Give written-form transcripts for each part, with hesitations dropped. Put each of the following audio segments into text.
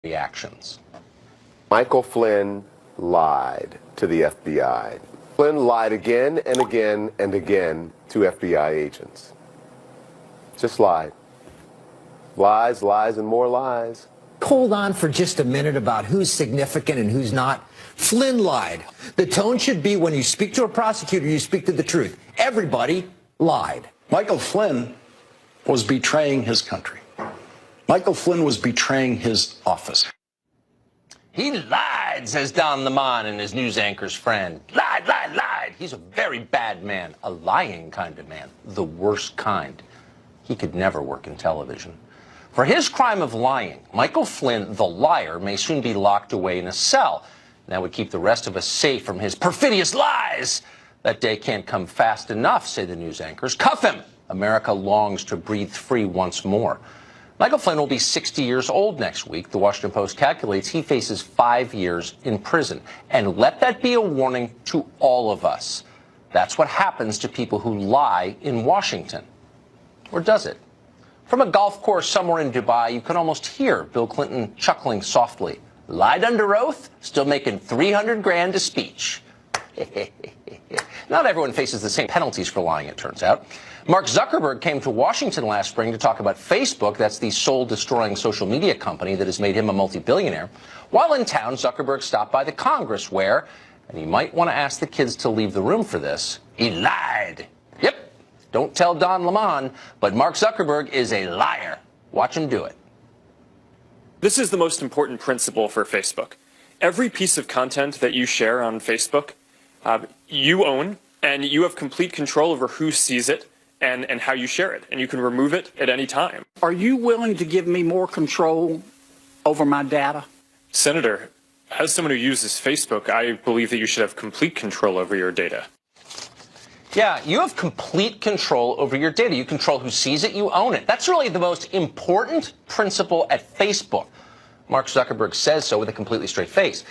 reactions. Michael Flynn lied to the FBI. Flynn lied again and again and again to FBI agents. Just lied. Lies, lies, and more lies. Hold on for just a minute about who's significant and who's not. Flynn lied. The tone should be when you speak to a prosecutor, you speak to the truth. Everybody lied. Michael Flynn was betraying his country. Michael Flynn was betraying his office. He lied, says Don Lemon and his news anchor's friend. Lied, lied, lied. He's a very bad man, a lying kind of man, the worst kind. He could never work in television. For his crime of lying, Michael Flynn, the liar, may soon be locked away in a cell. That would keep the rest of us safe from his perfidious lies. That day can't come fast enough, say the news anchors. Cuff him! America longs to breathe free once more. Michael Flynn will be 60 years old next week. The Washington Post calculates he faces 5 years in prison. And let that be a warning to all of us. That's what happens to people who lie in Washington. Or does it? From a golf course somewhere in Dubai, you can almost hear Bill Clinton chuckling softly. Lied under oath, still making 300 grand a speech. Not everyone faces the same penalties for lying, it turns out. Mark Zuckerberg came to Washington last spring to talk about Facebook. That's the soul-destroying social media company that has made him a multi-billionaire. While in town, Zuckerberg stopped by the Congress where, and you might want to ask the kids to leave the room for this, he lied. Yep. Don't tell Don Lemon, but Mark Zuckerberg is a liar. Watch him do it. This is the most important principle for Facebook. Every piece of content that you share on Facebook, you own, and you have complete control over who sees it and how you share it, and you can remove it at any time. Are you willing to give me more control over my data? Senator, as someone who uses Facebook, I believe that you should have complete control over your data. Yeah, you have complete control over your data. You control who sees it, you own it. That's really the most important principle at Facebook. Mark Zuckerberg says so with a completely straight face.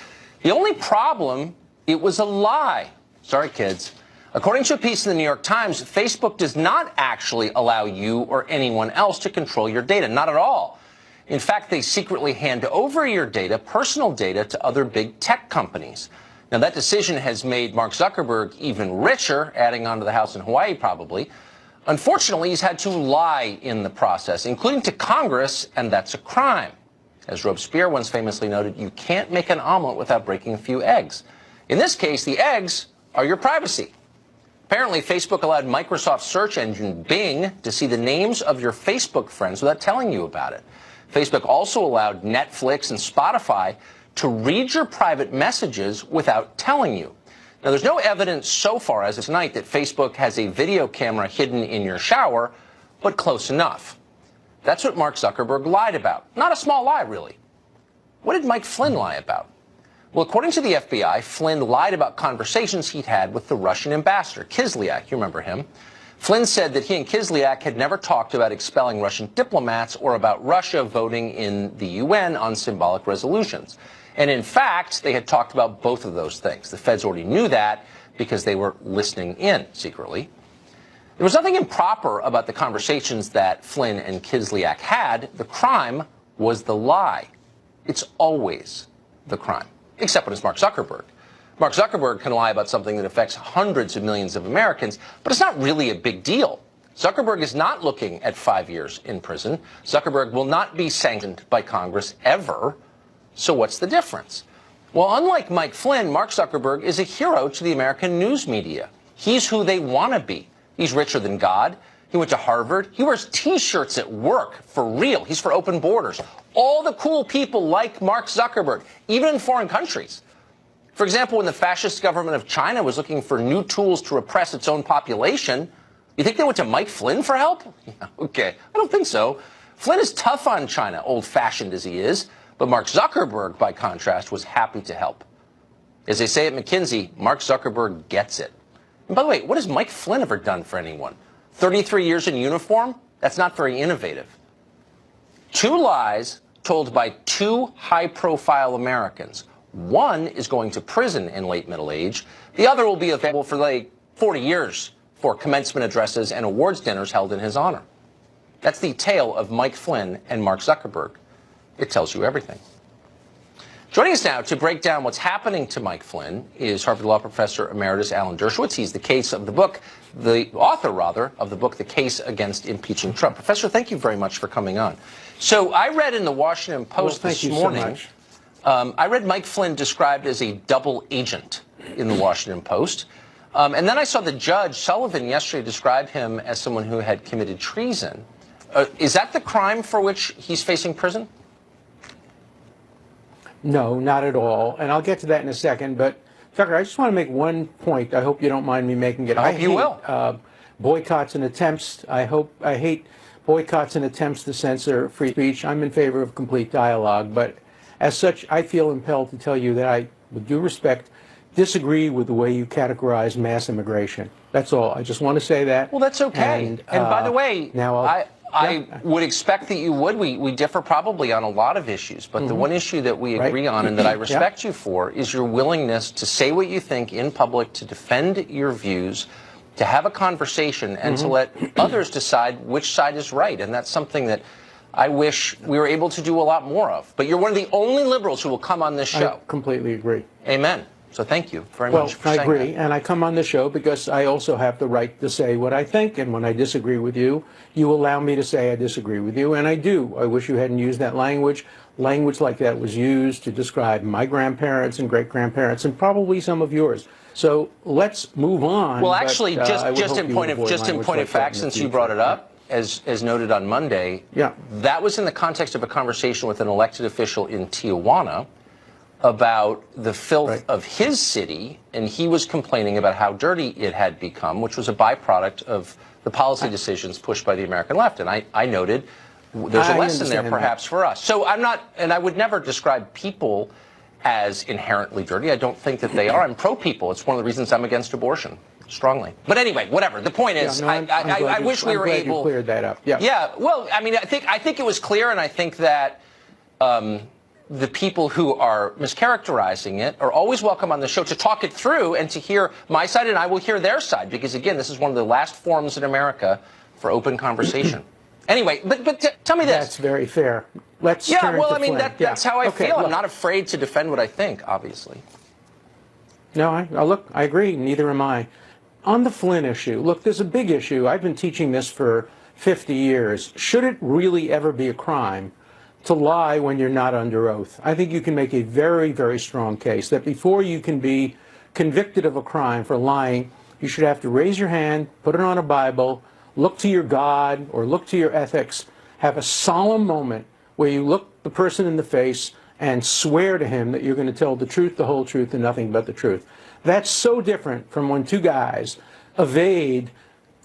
The only problem, it was a lie. Sorry, kids. According to a piece in the New York Times, Facebook does not actually allow you or anyone else to control your data. Not at all. In fact, they secretly hand over your data, personal data, to other big tech companies. Now, that decision has made Mark Zuckerberg even richer, adding on to the house in Hawaii, probably. Unfortunately, he's had to lie in the process, including to Congress, and that's a crime. As Robespierre once famously noted, you can't make an omelet without breaking a few eggs. In this case, the eggs are your privacy. Apparently, Facebook allowed Microsoft's search engine, Bing, to see the names of your Facebook friends without telling you about it. Facebook also allowed Netflix and Spotify to read your private messages without telling you. Now, there's no evidence so far as of tonight that Facebook has a video camera hidden in your shower, but close enough. That's what Mark Zuckerberg lied about. Not a small lie, really. What did Mike Flynn lie about? Well, according to the FBI, Flynn lied about conversations he'd had with the Russian ambassador, Kislyak. You remember him. Flynn said that he and Kislyak had never talked about expelling Russian diplomats or about Russia voting in the UN on symbolic resolutions. And in fact, they had talked about both of those things. The feds already knew that because they were listening in secretly. There was nothing improper about the conversations that Flynn and Kislyak had. The crime was the lie. It's always the crime, except when it's Mark Zuckerberg. Mark Zuckerberg can lie about something that affects hundreds of millions of Americans, but it's not really a big deal. Zuckerberg is not looking at 5 years in prison. Zuckerberg will not be sanctioned by Congress ever. So what's the difference? Well, unlike Mike Flynn, Mark Zuckerberg is a hero to the American news media. He's who they want to be. He's richer than God. He went to Harvard. He wears T-shirts at work, for real. He's for open borders. All the cool people like Mark Zuckerberg, even in foreign countries. For example, when the fascist government of China was looking for new tools to repress its own population, you think they went to Mike Flynn for help? Yeah, okay, I don't think so. Flynn is tough on China, old-fashioned as he is. But Mark Zuckerberg, by contrast, was happy to help. As they say at McKinsey, Mark Zuckerberg gets it. And by the way, what has Mike Flynn ever done for anyone? 33 years in uniform? That's not very innovative. 2 lies told by 2 high-profile Americans. One is going to prison in late middle age. The other will be available for like 40 years for commencement addresses and awards dinners held in his honor. That's the tale of Mike Flynn and Mark Zuckerberg. It tells you everything. Joining us now to break down what's happening to Mike Flynn is Harvard Law Professor Emeritus Alan Dershowitz. He's the author of the book, The Case Against Impeaching Trump. Professor, thank you very much for coming on. So I read in the Washington Post this morning, I read Mike Flynn described as a double agent in the Washington Post. And then I saw the judge, Sullivan, yesterday describe him as someone who had committed treason. Is that the crime for which he's facing prison? No, not at all. And I'll get to that in a second. But, Tucker, I just want to make one point. I hope you don't mind me making it. I hope you will. Boycotts and attempts. I hate boycotts and attempts to censor free speech. I'm in favor of complete dialogue. But as such, I feel impelled to tell you that I, with due respect, disagree with the way you categorize mass immigration. That's all. I just want to say that. Well, that's okay. And by the way, now I would expect that you would. We differ probably on a lot of issues, but the one issue that we agree on and that I respect you for is your willingness to say what you think in public, to defend your views, to have a conversation, and to let others decide which side is right. And that's something that I wish we were able to do a lot more of. But you're one of the only liberals who will come on this show. I completely agree. Amen. So thank you very much for saying that. Well, I agree, and I come on the show because I also have the right to say what I think, and when I disagree with you, you allow me to say I disagree with you, and I do. I wish you hadn't used that language. Language like that was used to describe my grandparents and great-grandparents, and probably some of yours. So let's move on. Well, actually, just in point of fact, since you brought it up, as noted on Monday, that was in the context of a conversation with an elected official in Tijuana about the filth of his city, and he was complaining about how dirty it had become, which was a byproduct of the policy decisions pushed by the American left. And I noted there's a lesson there perhaps for us. So I'm not, and I would never describe people as inherently dirty. I don't think that they are. I'm pro-people. It's one of the reasons I'm against abortion. Strongly. But anyway, whatever. The point is, I wish we were able. You cleared that up. Yeah. Well, I mean, I think it was clear, and I think that the people who are mischaracterizing it are always welcome on the show to talk it through and to hear my side, and I will hear their side, because again, this is one of the last forums in America for open conversation. Anyway, but tell me this. That's very fair. Let's turn to I mean, Flynn. that's how I feel. Look. I'm not afraid to defend what I think, obviously. No, I agree. Neither am I. On the Flynn issue, look, there's a big issue. I've been teaching this for 50 years. Should it really ever be a crime to lie when you're not under oath? I think you can make a very, very strong case that before you can be convicted of a crime for lying, you should have to raise your hand, put it on a Bible, look to your God or look to your ethics, have a solemn moment where you look the person in the face and swear to him that you're going to tell the truth, the whole truth, and nothing but the truth. That's so different from when two guys evade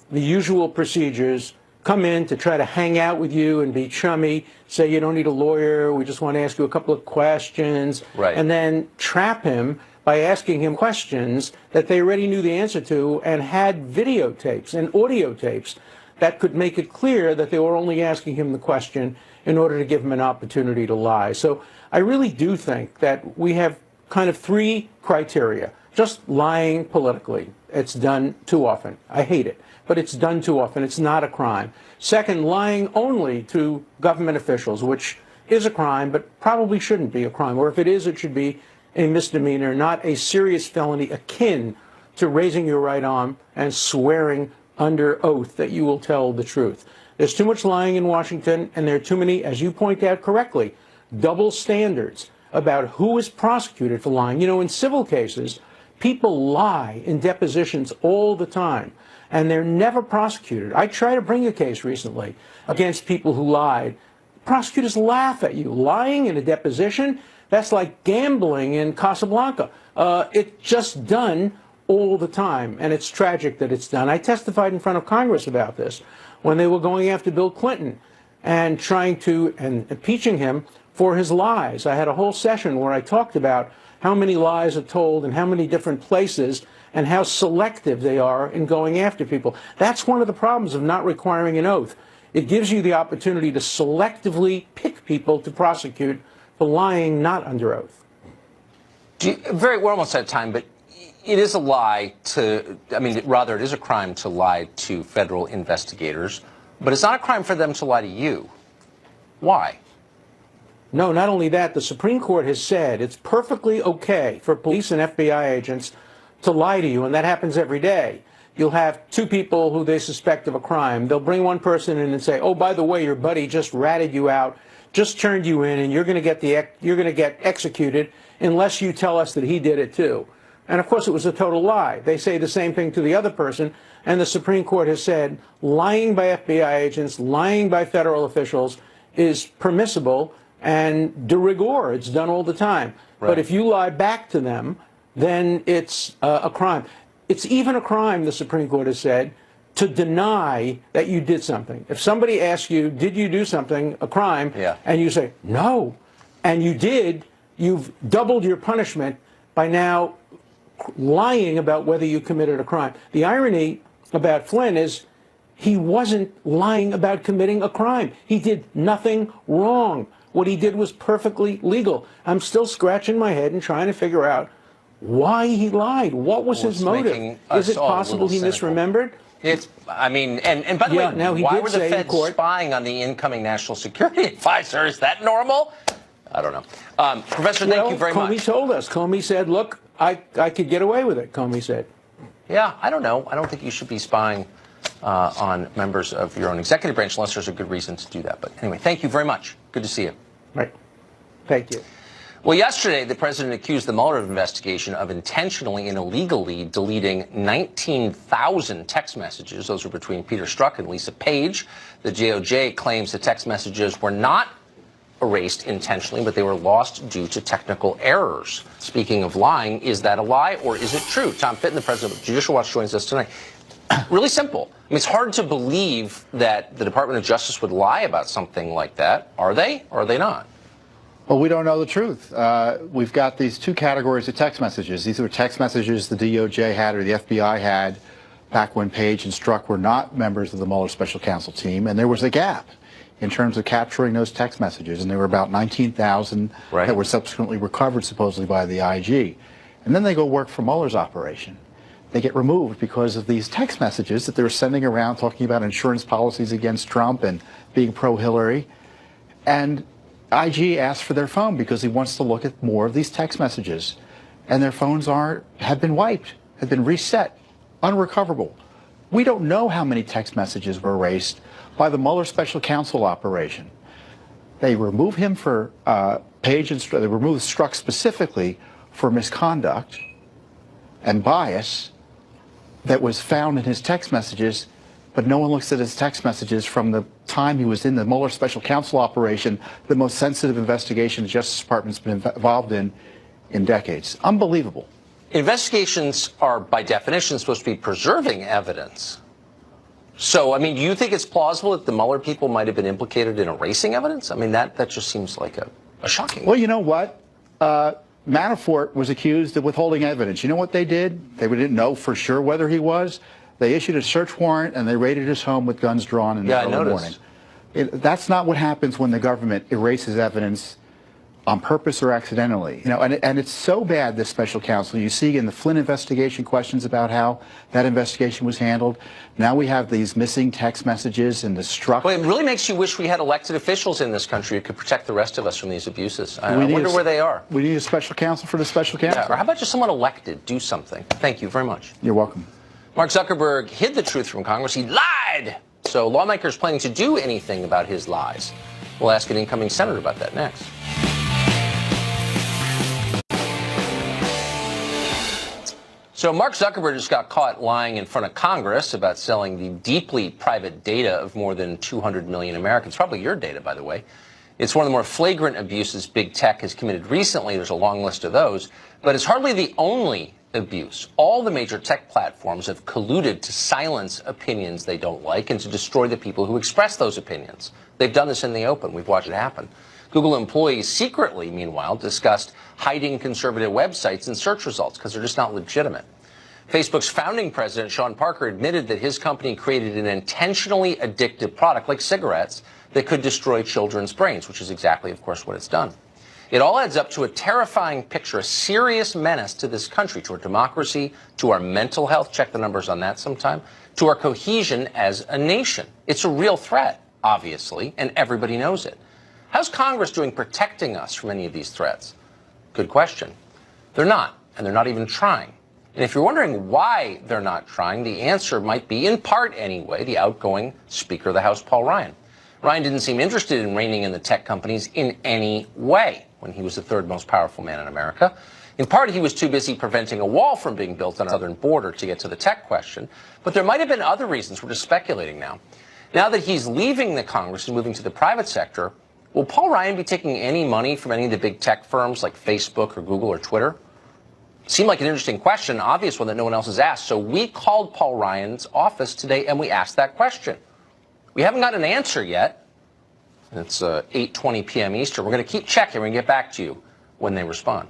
the usual procedures, come in to try to hang out with you and be chummy, say you don't need a lawyer, we just want to ask you a couple of questions, and then trap him by asking him questions that they already knew the answer to and had videotapes and audio tapes that could make it clear that they were only asking him the question in order to give him an opportunity to lie. So I really do think that we have kind of three criteria. Just lying politically. It's done too often. I hate it, but it's done too often. It's not a crime. Second, lying only to government officials, which is a crime, but probably shouldn't be a crime. Or if it is, it should be a misdemeanor, not a serious felony akin to raising your right arm and swearing under oath that you will tell the truth. There's too much lying in Washington, and there are too many, as you point out correctly, double standards about who is prosecuted for lying. You know, in civil cases, people lie in depositions all the time, and they're never prosecuted. I tried to bring a case recently against people who lied. Prosecutors laugh at you. Lying in a deposition, that's like gambling in Casablanca. It's just done all the time, and it's tragic that it's done. I testified in front of Congress about this when they were going after Bill Clinton and impeaching him for his lies. I had a whole session where I talked about how many lies are told in how many different places and how selective they are in going after people. That's one of the problems of not requiring an oath. It gives you the opportunity to selectively pick people to prosecute for lying not under oath. We're almost out of time, but it is a lie to, rather it is a crime to lie to federal investigators, but it's not a crime for them to lie to you. Why? No, not only that, the Supreme Court has said it's perfectly okay for police and FBI agents to lie to you, and that happens every day. You'll have two people who they suspect of a crime. They'll bring one person in and say, oh, by the way, your buddy just ratted you out, just turned you in, and you're going to get executed unless you tell us that he did it too. And of course, it was a total lie. They say the same thing to the other person, and the Supreme Court has said lying by FBI agents, lying by federal officials is permissible and de rigueur. It's done all the time. Right. But if you lie back to them, then it's a crime. It's even a crime, the Supreme Court has said, to deny that you did something. If somebody asks you, did you do something, a crime, and you say, no, and you did, you've doubled your punishment by now lying about whether you committed a crime. The irony about Flynn is he wasn't lying about committing a crime. He did nothing wrong. What he did was perfectly legal. I'm still scratching my head and trying to figure out why he lied. What was his motive? Is it possible he misremembered? It's, I mean, and by the way, now why were the Feds spying on the incoming national security advisor? Is that normal? I don't know. Professor, thank you very much. Comey told us. Comey said, look, I could get away with it, Comey said. Yeah, I don't know. I don't think you should be spying on members of your own executive branch unless there's a good reason to do that. But anyway, thank you very much. Good to see you. Right. Thank you. Well, yesterday, the president accused the Mueller investigation of intentionally and illegally deleting 19,000 text messages. Those were between Peter Strzok and Lisa Page. The DOJ claims the text messages were not erased intentionally, but they were lost due to technical errors. Speaking of lying, is that a lie or is it true? Tom Fitton, the president of Judicial Watch, joins us tonight. Really simple. I mean, it's hard to believe that the Department of Justice would lie about something like that. Are they or are they not? Well, we don't know the truth. We've got these two categories of text messages. These are text messages the DOJ had or the FBI had back when Page and Strzok were not members of the Mueller Special Counsel team, and there was a gap in terms of capturing those text messages, and there were about 19,000 that were subsequently recovered, supposedly, by the IG. And then they go work for Mueller's operation. They get removed because of these text messages that they were sending around talking about insurance policies against Trump and being pro-Hillary. And IG asked for their phone because he wants to look at more of these text messages. And their phones have been wiped, have been reset, unrecoverable. We don't know how many text messages were erased by the Mueller Special Counsel operation. They remove him for Page and Strzok. They remove Strzok specifically for misconduct and bias that was found in his text messages, but no one looks at his text messages from the time he was in the Mueller Special Counsel operation, the most sensitive investigation the Justice Department's been involved in decades. Unbelievable. Investigations are, by definition, supposed to be preserving evidence. So, I mean, do you think it's plausible that the Mueller people might have been implicated in erasing evidence? I mean, that just seems like a shocking. Well, you know what? Manafort was accused of withholding evidence. You know what they did? They didn't know for sure whether he was. They issued a search warrant and they raided his home with guns drawn in the early morning. That's not what happens when the government erases evidence on purpose or accidentally. You know, and it's so bad, this special counsel. You see in the Flynn investigation questions about how that investigation was handled. Now we have these missing text messages and the Strzok. Well, it really makes you wish we had elected officials in this country who could protect the rest of us from these abuses. I wonder where they are. We need a special counsel for the special counsel. Yeah, or how about just someone elected? Do something. Thank you very much. You're welcome. Mark Zuckerberg hid the truth from Congress. He lied. So lawmakers planning to do anything about his lies. We'll ask an incoming senator about that next. So Mark Zuckerberg just got caught lying in front of Congress about selling the deeply private data of more than 200 million Americans. Probably your data, by the way. It's one of the more flagrant abuses big tech has committed recently. There's a long list of those. But it's hardly the only abuse. All the major tech platforms have colluded to silence opinions they don't like and to destroy the people who express those opinions. They've done this in the open. We've watched it happen. Google employees secretly, meanwhile, discussed hiding conservative websites in search results because they're just not legitimate. Facebook's founding president, Sean Parker, admitted that his company created an intentionally addictive product like cigarettes that could destroy children's brains, which is exactly, of course, what it's done. It all adds up to a terrifying picture, a serious menace to this country, to our democracy, to our mental health, check the numbers on that sometime, to our cohesion as a nation. It's a real threat, obviously, and everybody knows it. How's Congress doing protecting us from any of these threats? Good question. They're not, and they're not even trying. And if you're wondering why they're not trying, the answer might be, in part anyway, the outgoing Speaker of the House, Paul Ryan. Ryan didn't seem interested in reining in the tech companies in any way when he was the third most powerful man in America. In part, he was too busy preventing a wall from being built on the southern border to get to the tech question. But there might have been other reasons. We're just speculating now. Now that he's leaving the Congress and moving to the private sector, will Paul Ryan be taking any money from any of the big tech firms like Facebook or Google or Twitter? Seemed like an interesting question, obvious one that no one else has asked. So we called Paul Ryan's office today and we asked that question. We haven't got an answer yet. It's 8:20 p.m. Eastern. We're going to keep checking. We're going to get back to you when they respond.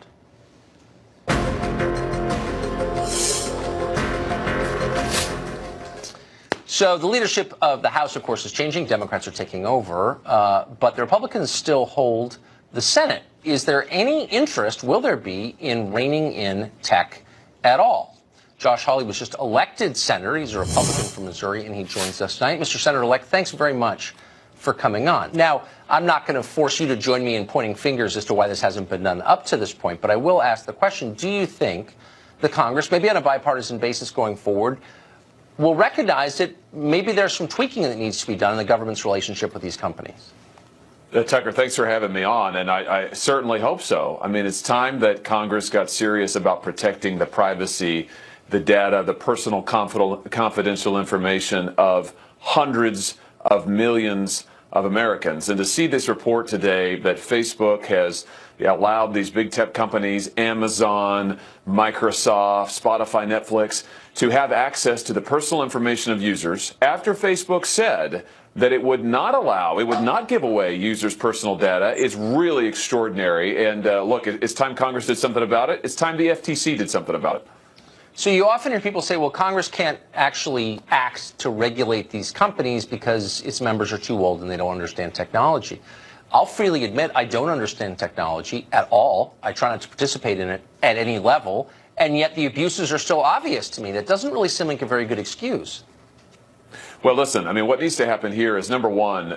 So the leadership of the House, of course, is changing. Democrats are taking over, but the Republicans still hold the Senate. Is there any interest, will there be, in reining in tech at all? Josh Hawley was just elected senator. He's a Republican from Missouri, and he joins us tonight. Mr. Senator-elect, thanks very much for coming on. Now, I'm not going to force you to join me in pointing fingers as to why this hasn't been done up to this point, but I will ask the question, do you think the Congress, maybe on a bipartisan basis going forward, will recognize that maybe there's some tweaking that needs to be done in the government's relationship with these companies? Tucker, thanks for having me on, and I certainly hope so. I mean, it's time that Congress got serious about protecting the privacy, the data, the personal confidential information of hundreds of millions of Americans. And to see this report today that Facebook has allowed these big tech companies, Amazon, Microsoft, Spotify, Netflix, to have access to the personal information of users after Facebook said that it would not give away users' personal data, is really extraordinary. And look, it's time Congress did something about it. It's time the FTC did something about it. So you often hear people say, well, Congress can't actually act to regulate these companies because its members are too old and they don't understand technology. I'll freely admit I don't understand technology at all. I try not to participate in it at any level, and yet the abuses are still obvious to me. That doesn't really seem like a very good excuse. Well, listen, I mean, what needs to happen here is, number one,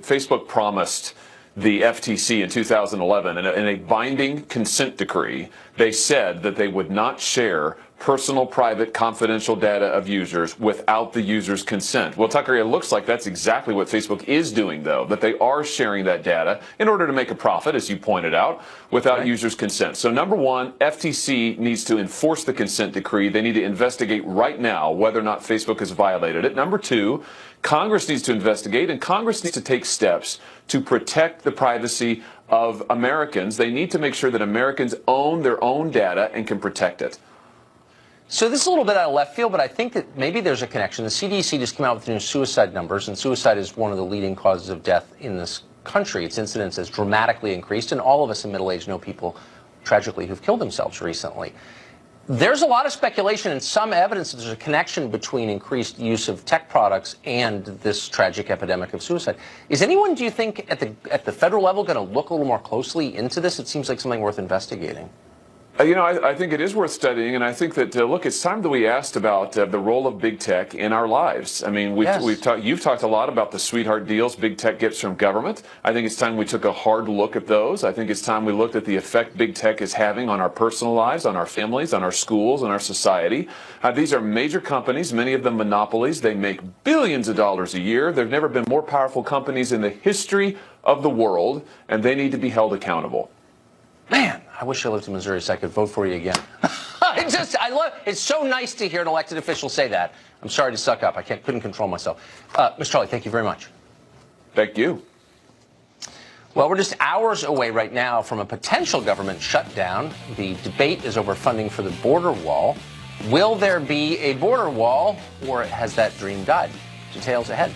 Facebook promised the FTC in 2011 in a binding consent decree. They said that they would not share personal, private, confidential data of users without the user's consent. Well, Tucker, it looks like that's exactly what Facebook is doing, though, that they are sharing that data in order to make a profit, as you pointed out, without users' consent. So, number one, FTC needs to enforce the consent decree. They need to investigate right now whether or not Facebook has violated it. Number two, Congress needs to investigate, and Congress needs to take steps to protect the privacy of Americans. They need to make sure that Americans own their own data and can protect it. So this is a little bit out of left field, but I think that maybe there's a connection. The CDC just came out with new suicide numbers, and suicide is one of the leading causes of death in this country. Its incidence has dramatically increased, and all of us in middle age know people, tragically, who've killed themselves recently. There's a lot of speculation and some evidence that there's a connection between increased use of tech products and this tragic epidemic of suicide. Is anyone, do you think, at the federal level going to look a little more closely into this? It seems like something worth investigating. You know, I think it is worth studying, and I think that, look, it's time that we asked about the role of big tech in our lives. I mean, you've talked a lot about the sweetheart deals big tech gets from government. I think it's time we took a hard look at those. I think it's time we looked at the effect big tech is having on our personal lives, on our families, on our schools, on our society. These are major companies, many of them monopolies. They make billions of dollars a year. There have never been more powerful companies in the history of the world, and they need to be held accountable. Man, I wish I lived in Missouri so I could vote for you again. It's so nice to hear an elected official say that. I'm sorry to suck up. I couldn't control myself. Mr. Hawley, thank you very much. Thank you. Well, we're just hours away right now from a potential government shutdown. The debate is over funding for the border wall. Will there be a border wall, or has that dream died? Details ahead.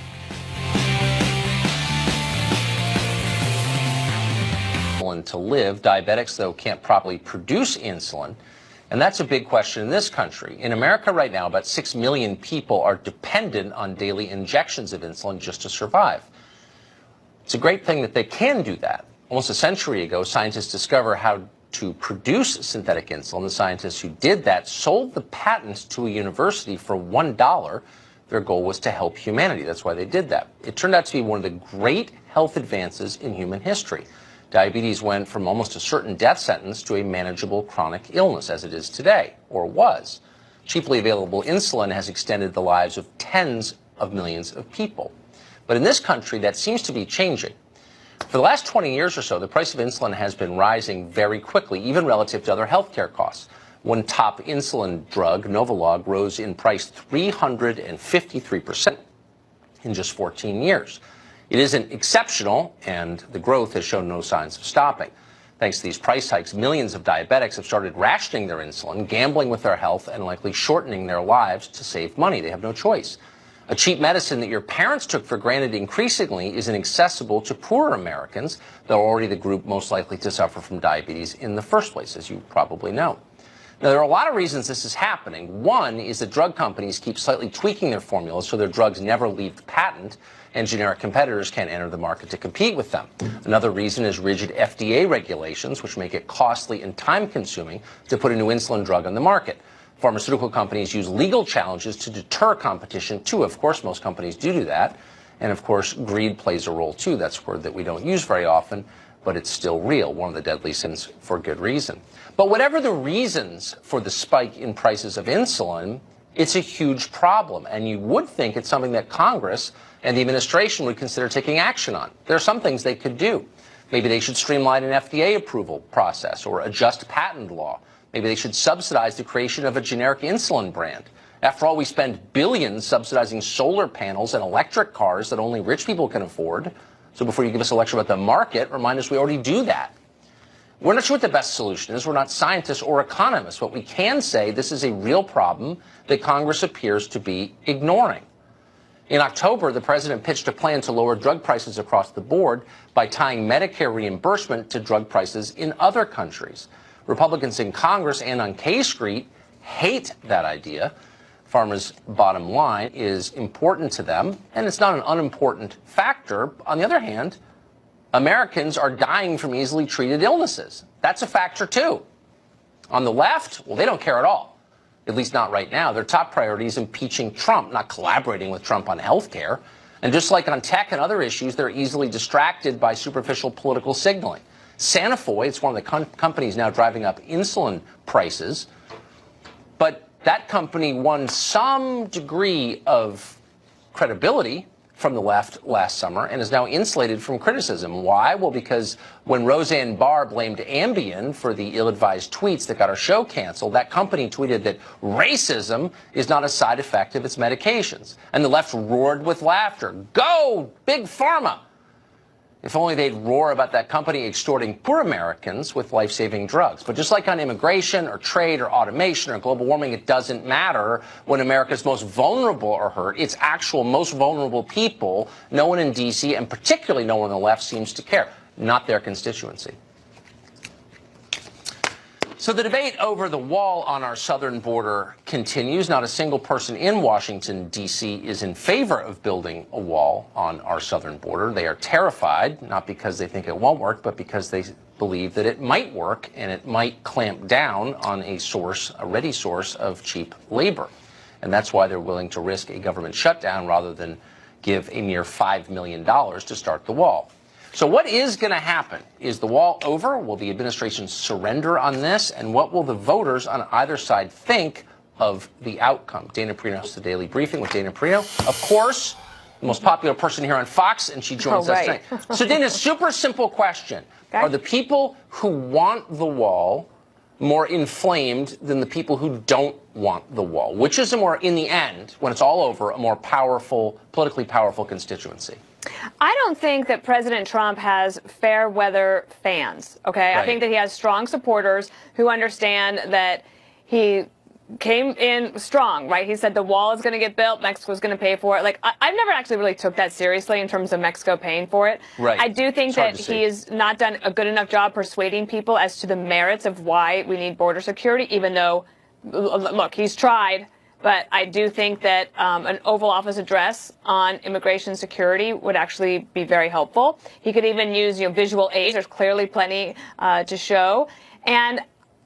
To live. Diabetics, though, can't properly produce insulin, and that's a big question in this country. In America right now, about 6 million people are dependent on daily injections of insulin just to survive. It's a great thing that they can do that. Almost a century ago, scientists discovered how to produce synthetic insulin. The scientists who did that sold the patents to a university for $1. Their goal was to help humanity. That's why they did that. It turned out to be one of the great health advances in human history. Diabetes went from almost a certain death sentence to a manageable chronic illness, as it is today, or was. Cheaply available insulin has extended the lives of tens of millions of people. But in this country, that seems to be changing. For the last 20 years or so, the price of insulin has been rising very quickly, even relative to other healthcare costs. One top insulin drug, Novolog, rose in price 353% in just 14 years. It isn't exceptional, and the growth has shown no signs of stopping. Thanks to these price hikes, millions of diabetics have started rationing their insulin, gambling with their health, and likely shortening their lives to save money. They have no choice. A cheap medicine that your parents took for granted increasingly is inaccessible to poorer Americans. They're already the group most likely to suffer from diabetes in the first place, as you probably know. Now, there are a lot of reasons this is happening. One is that drug companies keep slightly tweaking their formulas so their drugs never leave the patent, and generic competitors can't enter the market to compete with them. Another reason is rigid FDA regulations, which make it costly and time-consuming to put a new insulin drug on the market. Pharmaceutical companies use legal challenges to deter competition, too. Of course, most companies do that. And, of course, greed plays a role, too. That's a word that we don't use very often, but it's still real, one of the deadly sins for good reason. But whatever the reasons for the spike in prices of insulin, it's a huge problem. And you would think it's something that Congress and the administration would consider taking action on. There are some things they could do. Maybe they should streamline an FDA approval process or adjust patent law. Maybe they should subsidize the creation of a generic insulin brand. After all, we spend billions subsidizing solar panels and electric cars that only rich people can afford. So before you give us a lecture about the market, remind us we already do that. We're not sure what the best solution is. We're not scientists or economists, but we can say this is a real problem that Congress appears to be ignoring. In October, the president pitched a plan to lower drug prices across the board by tying Medicare reimbursement to drug prices in other countries. Republicans in Congress and on K Street hate that idea. Pharma's bottom line is important to them, and it's not an unimportant factor. On the other hand, Americans are dying from easily treated illnesses. That's a factor, too. On the left, well, they don't care at all, at least not right now. Their top priority is impeaching Trump, not collaborating with Trump on health care. And just like on tech and other issues, they're easily distracted by superficial political signaling. Sanofi, it's one of the companies now driving up insulin prices, but that company won some degree of credibility from the left last summer and is now insulated from criticism. Why? Well, because when Roseanne Barr blamed Ambien for the ill-advised tweets that got her show canceled, that company tweeted that racism is not a side effect of its medications. And the left roared with laughter. Go, Big Pharma! If only they'd roar about that company extorting poor Americans with life-saving drugs. But just like on immigration or trade or automation or global warming, it doesn't matter when America's most vulnerable are hurt. It's actual most vulnerable people. No one in D.C. and particularly no one on the left seems to care. Not their constituency. So the debate over the wall on our southern border continues. Not a single person in Washington, D.C. is in favor of building a wall on our southern border. They are terrified, not because they think it won't work, but because they believe that it might work and it might clamp down on a ready source of cheap labor. And that's why they're willing to risk a government shutdown rather than give a mere $5 million to start the wall. So what is going to happen? Is the wall over? Will the administration surrender on this? And what will the voters on either side think of the outcome? Dana Perino hosts the Daily Briefing with Dana Perino, of course, the most popular person here on Fox, and she joins us tonight. So Dana, super simple question. Okay. Are the people who want the wall more inflamed than the people who don't want the wall? Which is in the end, when it's all over, a more powerful, politically powerful constituency? I don't think that President Trump has fair weather fans, okay? Right. I think that he has strong supporters who understand that he came in strong, right? He said the wall is going to get built, Mexico's going to pay for it. Like, I've never actually really took that seriously in terms of Mexico paying for it. Right. I do think that he has not done a good enough job persuading people as to the merits of why we need border security, even though, look, he's tried. But I do think that an Oval Office address on immigration security would actually be very helpful. He could even use visual aids. There's clearly plenty to show. And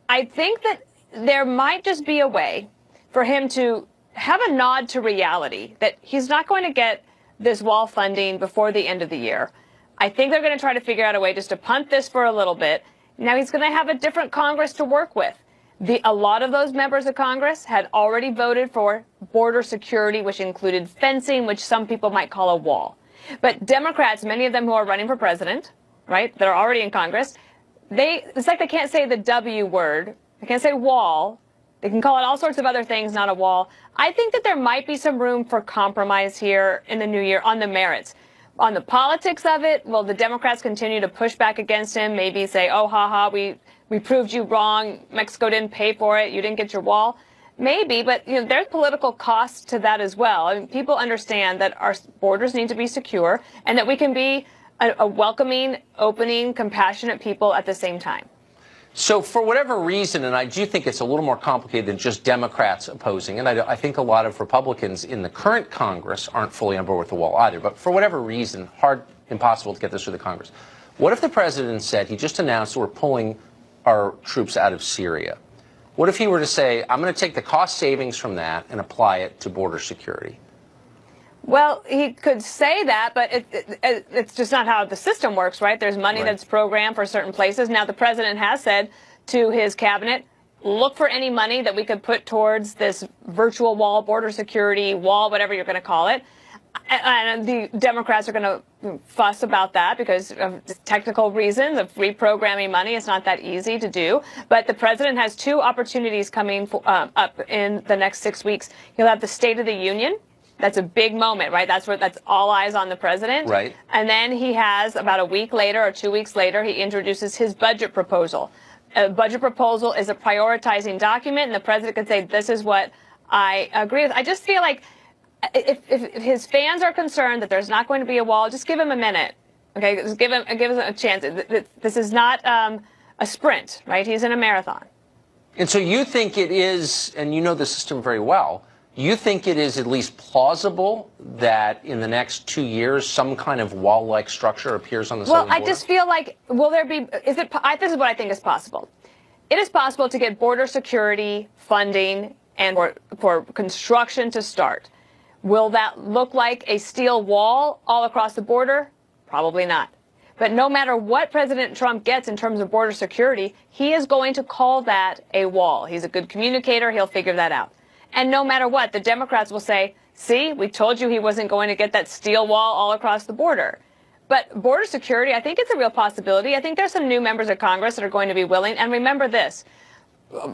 I think that there might just be a way for him to have a nod to reality that he's not going to get this wall funding before the end of the year. I think they're going to try to figure out a way just to punt this for a little bit. Now he's going to have a different Congress to work with. A lot of those members of Congress had already voted for border security, which included fencing, which some people might call a wall. But Democrats, many of them who are running for president, right, that are already in Congress, it's like they can't say the W word. They can't say wall. They can call it all sorts of other things, not a wall. I think that there might be some room for compromise here in the new year on the merits. On the politics of it, will the Democrats continue to push back against him, maybe say, oh, we proved you wrong, Mexico didn't pay for it, you didn't get your wall? Maybe, but there's political costs to that as well. I mean, people understand that our borders need to be secure and that we can be a welcoming, opening, compassionate people at the same time. So for whatever reason, and I do think it's a little more complicated than just Democrats opposing, and I think a lot of Republicans in the current Congress aren't fully on board with the wall either, but for whatever reason, impossible to get this through the Congress. What if the president said, he just announced we're pulling our troops out of Syria? What if he were to say, I'm going to take the cost savings from that and apply it to border security? Well, he could say that, but it's just not how the system works, right? There's money that's programmed for certain places. Now, the president has said to his cabinet, look for any money that we could put towards this virtual wall, border security wall, whatever you're going to call it. And the Democrats are going to fuss about that because of technical reasons of reprogramming money. It's not that easy to do. But the president has two opportunities coming up in the next 6 weeks. He'll have the State of the Union. That's a big moment, right? That's all eyes on the president. Right. And then he has, about a week later or 2 weeks later, he introduces his budget proposal. A budget proposal is a prioritizing document, and the president can say, this is what I agree with. I just feel like if his fans are concerned that there's not going to be a wall, just give him a minute. Okay, just give him a chance. This is not a sprint, right? He's in a marathon. And so you think it is, and you know the system very well, you think it is at least plausible that in the next 2 years some kind of wall-like structure appears on the southern border? Well, I just feel like, will there be, this is what I think is possible. It is possible to get border security funding and for construction to start. Will that look like a steel wall all across the border? Probably not. But no matter what President Trump gets in terms of border security, he is going to call that a wall. He's a good communicator. He'll figure that out. And no matter what, the Democrats will say, see, we told you he wasn't going to get that steel wall all across the border. But border security, I think it's a real possibility. I think there's some new members of Congress that are going to be willing. And remember this,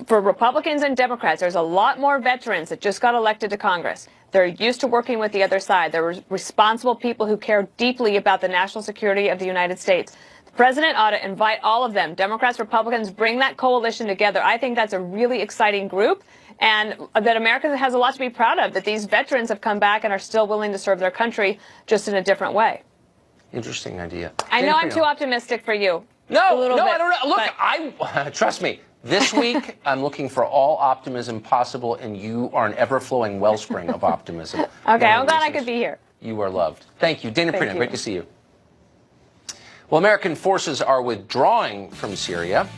for Republicans and Democrats, there's a lot more veterans that just got elected to Congress. They're used to working with the other side. They're responsible people who care deeply about the national security of the United States. The president ought to invite all of them, Democrats, Republicans, bring that coalition together. I think that's a really exciting group, and that America has a lot to be proud of, that these veterans have come back and are still willing to serve their country just in a different way. Interesting idea. I know I'm too optimistic for you. No, I don't know. Look, trust me. This week, I'm looking for all optimism possible, and you are an ever-flowing wellspring of optimism. Okay, I'm glad I could be here. You are loved. Thank you. Dana Perino, great to see you. Well, American forces are withdrawing from Syria.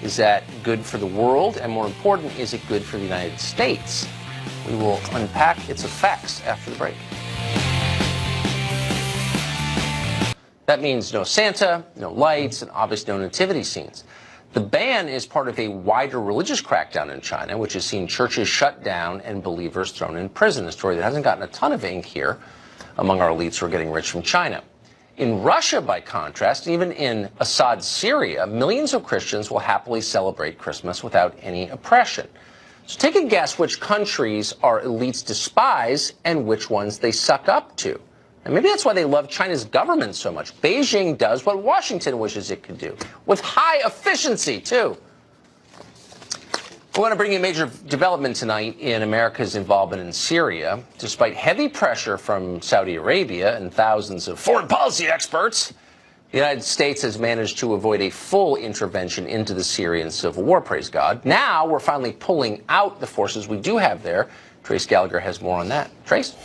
Is that good for the world? And more important, is it good for the United States? We will unpack its effects after the break. That means no Santa, no lights, and obviously no nativity scenes. The ban is part of a wider religious crackdown in China, which has seen churches shut down and believers thrown in prison, a story that hasn't gotten a ton of ink here among our elites who are getting rich from China. In Russia, by contrast, even in Assad's Syria, millions of Christians will happily celebrate Christmas without any oppression. So take a guess which countries our elites despise and which ones they suck up to. And maybe that's why they love China's government so much. Beijing does what Washington wishes it could do, with high efficiency, too. We want to bring you a major development tonight in America's involvement in Syria. Despite heavy pressure from Saudi Arabia and thousands of foreign policy experts, the United States has managed to avoid a full intervention into the Syrian civil war, praise God. Now we're finally pulling out the forces we do have there. Trace Gallagher has more on that. Trace?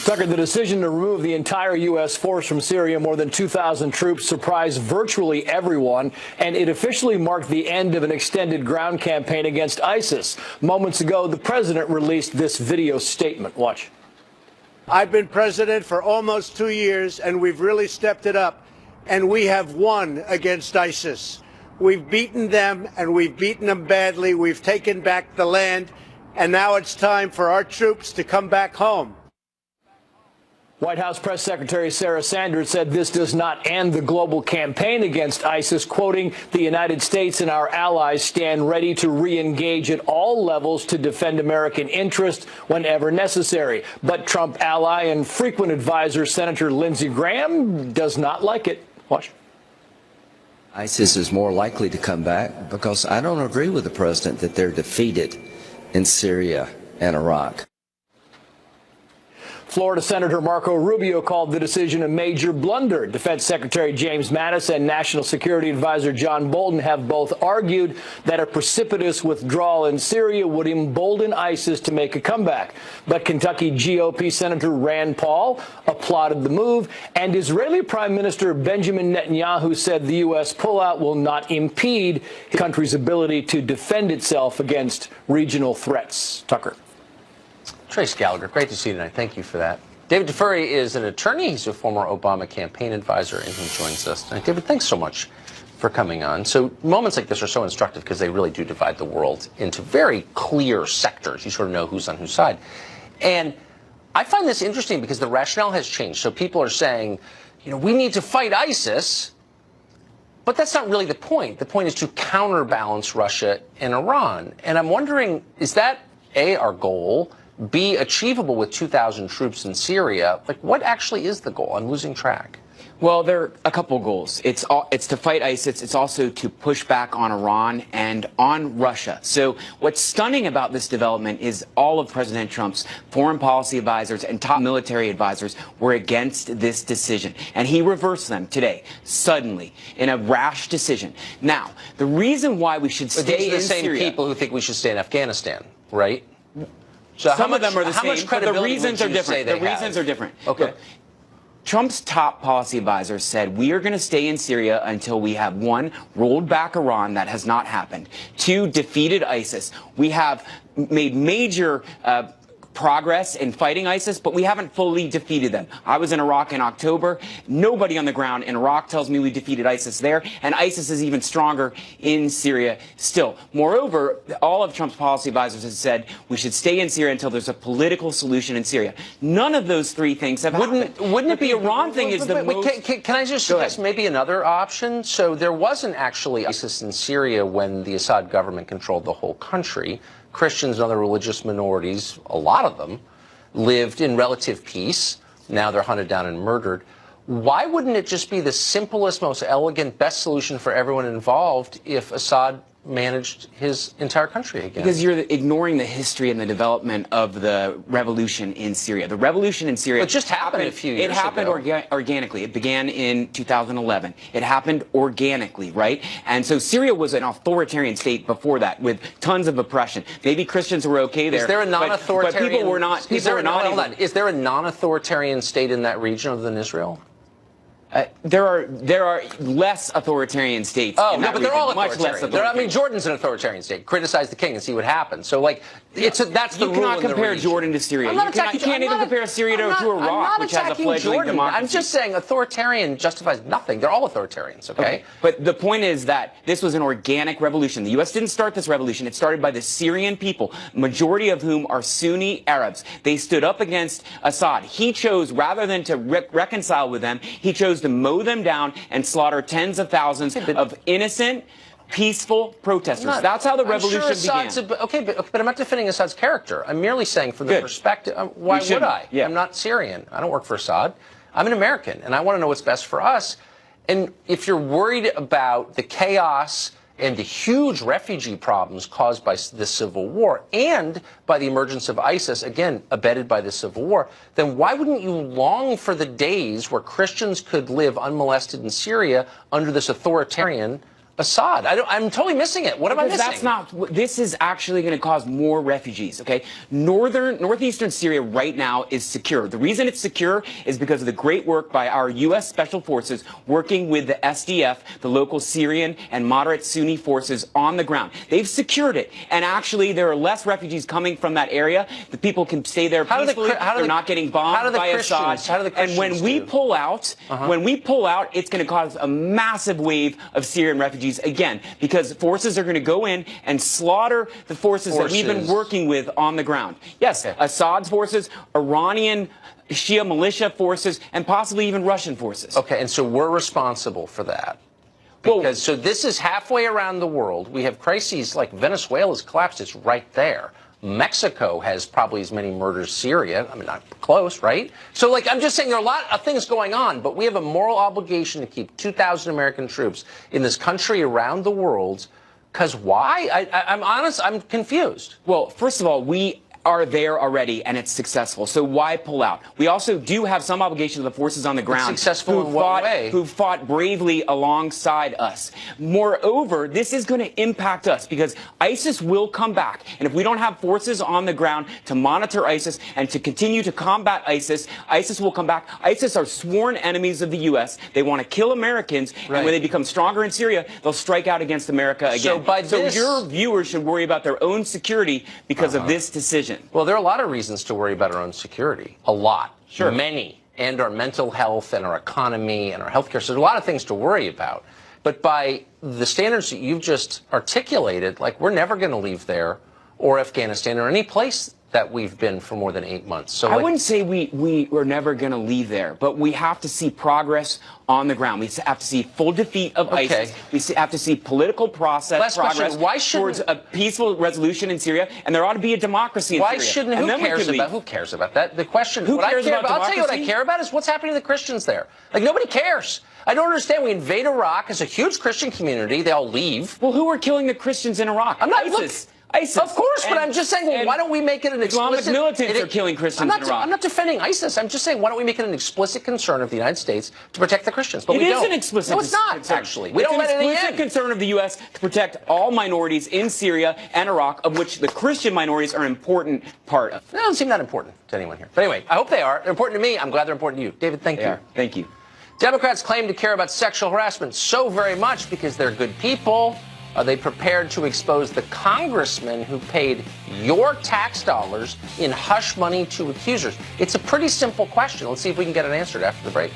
Tucker, the decision to remove the entire U.S. force from Syria, more than 2,000 troops, surprised virtually everyone, and it officially marked the end of an extended ground campaign against ISIS. Moments ago, the president released this video statement. Watch. I've been president for almost 2 years, and we've really stepped it up. And we have won against ISIS. We've beaten them, and we've beaten them badly. We've taken back the land, and now it's time for our troops to come back home. White House Press Secretary Sarah Sanders said this does not end the global campaign against ISIS, quoting, "The United States and our allies stand ready to re-engage at all levels to defend American interests whenever necessary." But Trump ally and frequent advisor Senator Lindsey Graham does not like it. Watch. ISIS is more likely to come back because I don't agree with the president that they're defeated in Syria and Iraq. Florida Senator Marco Rubio called the decision a major blunder. Defense Secretary James Mattis and National Security Advisor John Bolton have both argued that a precipitous withdrawal in Syria would embolden ISIS to make a comeback. But Kentucky GOP Senator Rand Paul applauded the move, and Israeli Prime Minister Benjamin Netanyahu said the U.S. pullout will not impede the country's ability to defend itself against regional threats. Tucker. Trace Gallagher, great to see you tonight. Thank you for that. David DeFurry is an attorney. He's a former Obama campaign advisor, and he joins us tonight. David, thanks so much for coming on. So moments like this are so instructive because they really do divide the world into very clear sectors. You sort of know who's on whose side. And I find this interesting because the rationale has changed. So people are saying, you know, we need to fight ISIS, but that's not really the point. The point is to counterbalance Russia and Iran. And I'm wondering, is that, A, our goal, B, achievable with 2,000 troops in Syria? Like, what actually is the goal? I'm losing track. Well, there are a couple goals. It's to fight ISIS. It's also to push back on Iran and on Russia. So what's stunning about this development is all of President Trump's foreign policy advisors and top military advisors were against this decision. And he reversed them today, suddenly, in a rash decision. Now, the reason why we should stay in Syria... These are the same people who think we should stay in Afghanistan, right? So some of them are the same, but the reasons are different. The reasons are different. Okay. Look, Trump's top policy advisors said, we are going to stay in Syria until we have, 1, rolled back Iran. That has not happened. 2, defeated ISIS. We have made major progress in fighting ISIS, but we haven't fully defeated them. I was in Iraq in October. Nobody on the ground in Iraq tells me we defeated ISIS there, and ISIS is even stronger in Syria still. Moreover, all of Trump's policy advisors have said we should stay in Syria until there's a political solution in Syria. None of those 3 things have happened. Wouldn't it be the Iran thing is the most... Can I just suggest maybe another option? So there wasn't actually ISIS in Syria when the Assad government controlled the whole country. Christians and other religious minorities, a lot of them, lived in relative peace. Now they're hunted down and murdered. Why wouldn't it just be the simplest, most elegant, best solution for everyone involved if Assad managed his entire country again? Because you're ignoring the history and the development of the revolution in Syria. The revolution in Syria... It just happened a few years ago. It happened organically. It began in 2011. It happened organically, right? And so Syria was an authoritarian state before that with tons of oppression. Maybe Christians were okay there. Is there a non-authoritarian... But people were not... Is there a non-authoritarian state in that region other than Israel? There are less authoritarian states. Oh, in no, that but they're region, all much authoritarian. less authoritarian. I mean, Jordan's an authoritarian state. Criticize the king and see what happens. So, like, that's the rule in the region. You cannot compare Jordan to Syria. You can't even compare Syria to Iraq, which has a fledgling democracy. I'm just saying authoritarian justifies nothing. They're all authoritarians, okay? But the point is that this was an organic revolution. The U.S. didn't start this revolution. It started by the Syrian people, majority of whom are Sunni Arabs. They stood up against Assad. He chose, rather than to reconcile with them, he chose to mow them down and slaughter tens of thousands of innocent, peaceful protesters. That's how the revolution began. But I'm not defending Assad's character. I'm merely saying from the perspective, why would I? Yeah. I'm not Syrian. I don't work for Assad. I'm an American, and I want to know what's best for us. And if you're worried about the chaos and the huge refugee problems caused by the civil war and by the emergence of ISIS, again, abetted by the civil war, then why wouldn't you long for the days where Christians could live unmolested in Syria under this authoritarian Assad? I'm totally missing it. What am I missing? That's not. This is actually going to cause more refugees. Okay, northeastern Syria right now is secure. The reason it's secure is because of the great work by our U.S. Special Forces working with the SDF, the local Syrian and moderate Sunni forces on the ground. They've secured it, and actually there are less refugees coming from that area. The people can stay there peacefully. They're not getting bombed by Assad. And when we pull out, it's going to cause a massive wave of Syrian refugees. Again, because forces are going to go in and slaughter the forces that we've been working with on the ground. Yes, Assad's forces, Iranian Shia militia forces, and possibly even Russian forces. Okay, and so we're responsible for that. Because so this is halfway around the world. We have crises like Venezuela's collapsed. It's right there. Mexico has probably as many murders as Syria. I mean, not close, right? So, like, I'm just saying there are a lot of things going on, but we have a moral obligation to keep 2,000 American troops in this country around the world. Because why? I'm honest, I'm confused. Well, first of all, we are there already, and it's successful. So why pull out? We also do have some obligation to the forces on the ground who fought bravely alongside us. Moreover, this is going to impact us because ISIS will come back. And if we don't have forces on the ground to monitor ISIS and to continue to combat ISIS, ISIS will come back. ISIS are sworn enemies of the U.S. They want to kill Americans. And when they become stronger in Syria, they'll strike out against America again. So your viewers should worry about their own security because of this decision. Well, there are a lot of reasons to worry about our own security. A lot. Sure. Many. And our mental health and our economy and our healthcare. So there's a lot of things to worry about. But by the standards that you've just articulated, like, we're never going to leave there or Afghanistan or any place that we've been for more than 8 months. So I wouldn't say we are never going to leave there, but we have to see progress on the ground. We have to see full defeat of ISIS. We have to see political progress towards a peaceful resolution in Syria, and there ought to be a democracy in Syria. Who cares about that? The question, I'll tell you what I care about is what's happening to the Christians there. Like, nobody cares. I don't understand. We invade Iraq as a huge Christian community. They all leave. Well, who are killing the Christians in Iraq? I'm not ISIS. Of course, but I'm just saying, well, why don't we make it an explicit... Islamic militants are killing Christians in Iraq. I'm not defending ISIS. I'm just saying, why don't we make it an explicit concern of the United States to protect the Christians? But it is an explicit concern. No, it's not, actually. We don't let it in. It's an explicit concern of the U.S. to protect all minorities in Syria and Iraq, of which the Christian minorities are an important part of. They don't seem that important to anyone here. But anyway, I hope they are. They're important to me. I'm glad they're important to you. David, thank you. Thank you. Democrats claim to care about sexual harassment so very much because they're good people. Are they prepared to expose the congressman who paid your tax dollars in hush money to accusers? It's a pretty simple question. Let's see if we can get it answered after the break.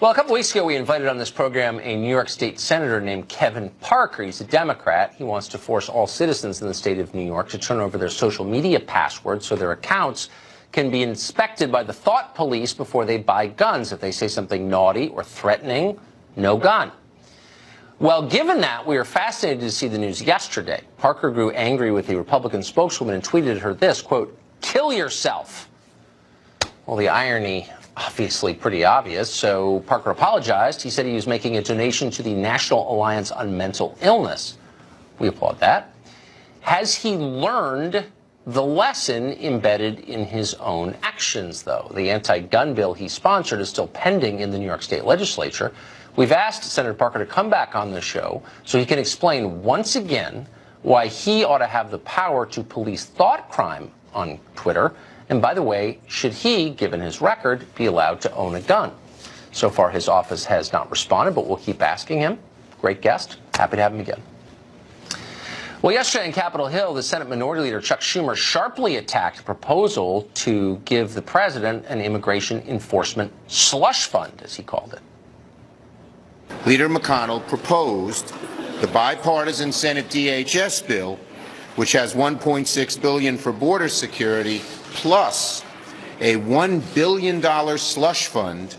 Well, a couple weeks ago, we invited on this program a New York State Senator named Kevin Parker. He's a Democrat. He wants to force all citizens in the state of New York to turn over their social media passwords so their accounts can be inspected by the thought police before they buy guns. If they say something naughty or threatening, no gun. Well, given that, we were fascinated to see the news yesterday. Parker grew angry with the Republican spokeswoman and tweeted her this, quote, "Kill yourself." Well, the irony, obviously pretty obvious, so Parker apologized. He said he was making a donation to the National Alliance on Mental Illness. We applaud that. Has he learned the lesson embedded in his own actions, though? The anti-gun bill he sponsored is still pending in the New York State legislature. We've asked Senator Parker to come back on the show so he can explain once again why he ought to have the power to police thought crime on Twitter. And by the way, should he, given his record, be allowed to own a gun? So far, his office has not responded, but we'll keep asking him. Great guest. Happy to have him again. Well, yesterday on Capitol Hill, the Senate Minority Leader Chuck Schumer sharply attacked a proposal to give the president an immigration enforcement slush fund, as he called it. Leader McConnell proposed the bipartisan Senate DHS bill, which has $1.6 billion for border security, plus a $1 billion slush fund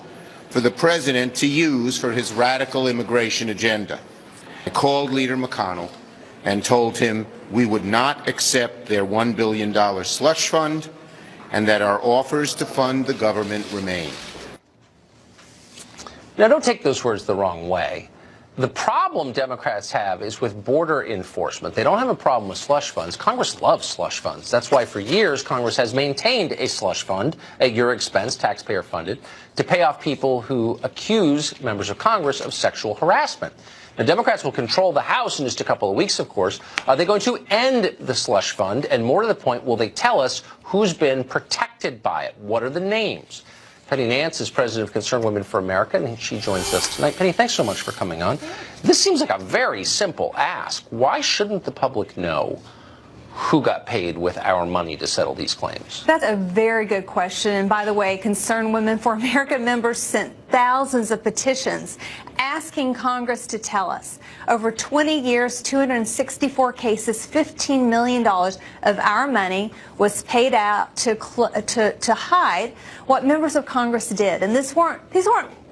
for the president to use for his radical immigration agenda. I called Leader McConnell and told him we would not accept their $1 billion slush fund and that our offers to fund the government remain. Now, don't take those words the wrong way. The problem Democrats have is with border enforcement. They don't have a problem with slush funds. Congress loves slush funds. That's why for years Congress has maintained a slush fund at your expense, taxpayer funded, to pay off people who accuse members of Congress of sexual harassment. Now, Democrats will control the House in just a couple of weeks, of course. Are they going to end the slush fund? And more to the point, will they tell us who's been protected by it? What are the names? Penny Nance is president of Concerned Women for America, and she joins us tonight. Penny, thanks so much for coming on. This seems like a very simple ask. Why shouldn't the public know who got paid with our money to settle these claims? That's a very good question. And by the way, Concerned Women for America members sent thousands of petitions asking Congress to tell us. Over 20 years, 264 cases, $15 million of our money was paid out to hide what members of Congress did. And these weren't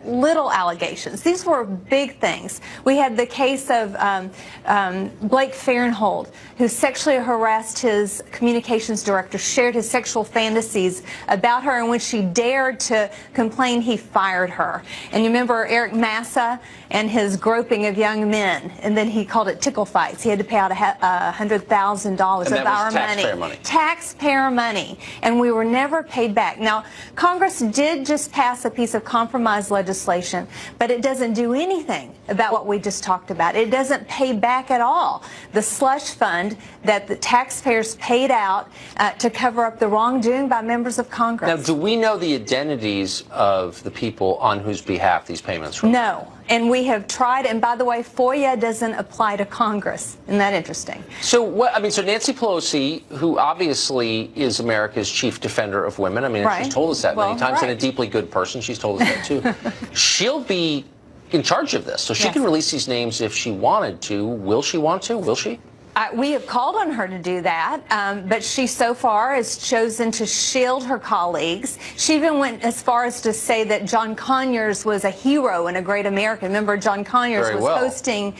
little allegations. These were big things. We had the case of Blake Farenthold, who sexually harassed his communications director, shared his sexual fantasies about her, and when she dared to complain, he fired her. And you remember Eric Massa and his groping of young men, and then he called it tickle fights. He had to pay out $100,000 of our money. Taxpayer money. And we were never paid back. Now, Congress did just pass a piece of compromise legislation, but it doesn't do anything about what we just talked about. It doesn't pay back at all the slush fund that the taxpayers paid out to cover up the wrongdoing by members of Congress. Now, do we know the identities of the people on whose behalf these payments were? No. And we have tried, and by the way, FOIA doesn't apply to Congress. Isn't that interesting? So what, I mean, so Nancy Pelosi, who obviously is America's chief defender of women, I mean, she's told us that many times, and a deeply good person, she's told us that too. She'll be in charge of this, so she can release these names if she wanted to. Will she want to? Will she? We have called on her to do that, but she so far has chosen to shield her colleagues. She even went as far as to say that John Conyers was a hero and a great American. Remember, John Conyers was hosting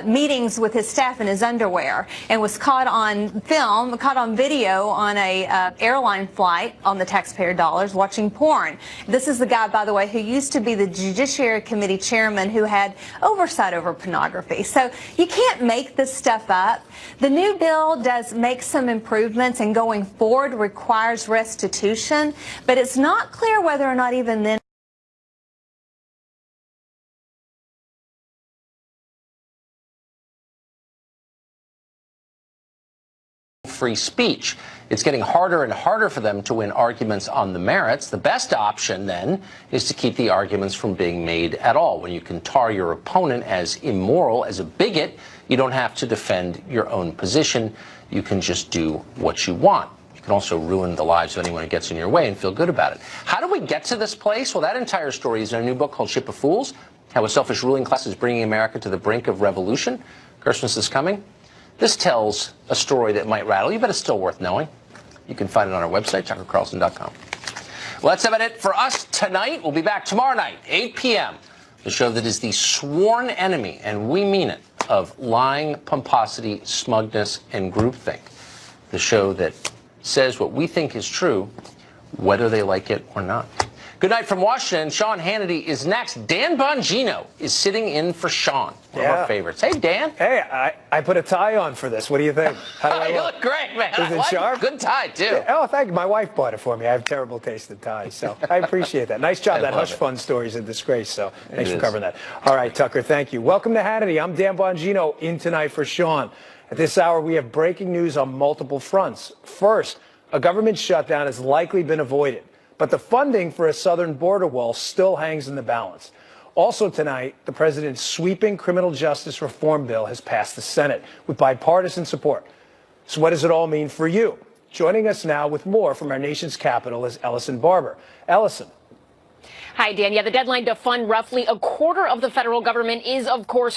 meetings with his staff in his underwear and was caught on film, caught on video on a airline flight on the taxpayer dollars watching porn. This is the guy, by the way, who used to be the Judiciary Committee chairman who had oversight over pornography. So you can't make this stuff up. The new bill does make some improvements and going forward requires restitution, but it's not clear whether or not even then free speech. It's getting harder and harder for them to win arguments on the merits. The best option, then, is to keep the arguments from being made at all. When you can tar your opponent as immoral, as a bigot, you don't have to defend your own position. You can just do what you want. You can also ruin the lives of anyone who gets in your way and feel good about it. How do we get to this place? Well, that entire story is in a new book called Ship of Fools, How a Selfish Ruling Class is Bringing America to the Brink of Revolution. Christmas is coming. This tells a story that might rattle you, but it's still worth knowing. You can find it on our website, TuckerCarlson.com. Well, that's about it for us tonight. We'll be back tomorrow night, 8 p.m., the show that is the sworn enemy, and we mean it, of lying, pomposity, smugness, and groupthink. The show that says what we think is true, whether they like it or not. Good night from Washington. Sean Hannity is next. Dan Bongino is sitting in for Sean, one of our favorites. Hey, Dan. Hey, I put a tie on for this. What do you think? How do I You look great, man. Is it sharp? Good tie, too. Yeah. Oh, thank you. My wife bought it for me. I have terrible taste in ties, so I appreciate that. Nice job. That Hush Fund story is a disgrace, so thanks for covering that. All right, Tucker, thank you. Welcome to Hannity. I'm Dan Bongino, in tonight for Sean. At this hour, we have breaking news on multiple fronts. First, a government shutdown has likely been avoided, but the funding for a southern border wall still hangs in the balance. Also tonight, the president's sweeping criminal justice reform bill has passed the Senate with bipartisan support. So what does it all mean for you? Joining us now with more from our nation's capital is Ellison Barber. Ellison. Hi, Dan. Yeah, the deadline to fund roughly a quarter of the federal government is, of course,